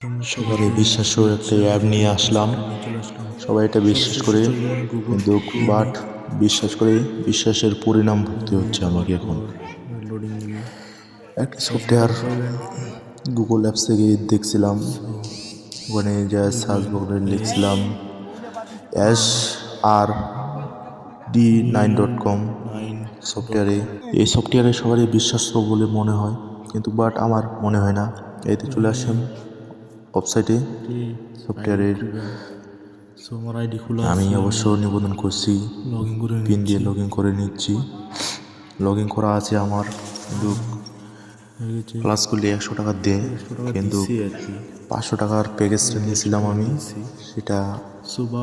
সবারই বিশ্বাস করে একটা অ্যাপ নিয়ে আসলাম, সবাই এটা বিশ্বাস করে, কিন্তু বাট বিশ্বাস করে বিশ্বাসের পরিণাম ভুগতে হচ্ছে আমাকে। এখন একটা সফটওয়্যার গুগল অ্যাপস থেকে দেখছিলাম, ওখানে যা সার্চ বক্সে লিখছিলাম SRD9.com সফটওয়্যারে। এই সফটওয়্যারে সবারই বিশ্বাস্য বলে মনে হয়, কিন্তু বাট আমার মনে হয় না। এতে চলে আসলাম ওয়েবসাইটে সফটওয়্যারের। আমি অবশ্য নিবন্ধন করছি, পিন দিয়ে লগ ইন করে নিচ্ছি। লগ ইন করা আছে আমার, কিন্তু প্লাস করলে 100 টাকা দেয়, কিন্তু 500 টাকার প্যাকেজটা নিয়েছিলাম আমি, সেটা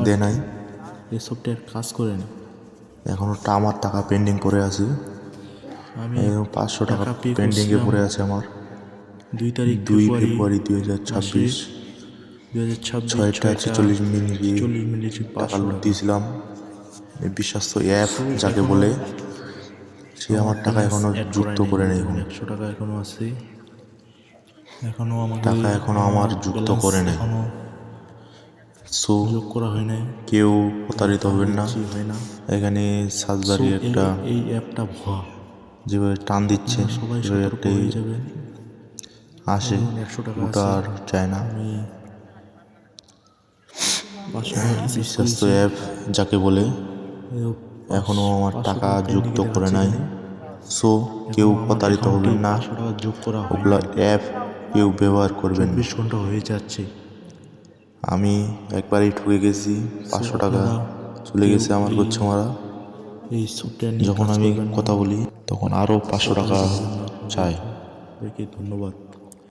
দেয় নাই। এই সফটওয়্যার কাজ করে না। এখনও আমার টাকা পেন্ডিং পড়ে আছে, আমি 500 টাকা পে পেন্ডিংয়ে পড়ে আছে আমার। 2 ফেব্রুয়ারি 2026 6টা 46 মিনিটে টাকা লুট দিয়েছিলাম। এই বিশ্বাস্য অ্যাপ যাকে বলে, সে আমার টাকা এখনো যুক্ত করে নেই। 100 টাকা এখনো আছে, এখনো টাকা এখনো আমার যুক্ত করে নেই। সো যোগ করা হয় নাই। কেউ প্রতারিত হবেন না। এখানে সার্চবারে একটা এই অ্যাপটা ভুয়া, যেভাবে টান দিচ্ছে সবাই সেভাবে সতর্ক একটাই হয়ে যাবেন। আসে, 100 টাকা ওটা আছে। আর চায় না। আমি 500 টাকা বিশ্বাস্য অ্যাপ যাকে বলে, এখনো আমার টাকা যুক্ত করে নাই। সো কেউ প্রতারিত হবেন না। 500 টাকা যোগ করা হয় ওগুলা অ্যাপ কেউ ব্যবহার করবেন না। 24 ঘন্টা হয়ে যাচ্ছে। আমি একবারই ঠকে গেছি, 500 টাকা চলে গেছে আমার গুচ্ছ মারা। এই সফটওয়্যার নিয়ে যখন আমি কথা বলি তখন আরও 500 টাকা চাই। ধন্যবাদ।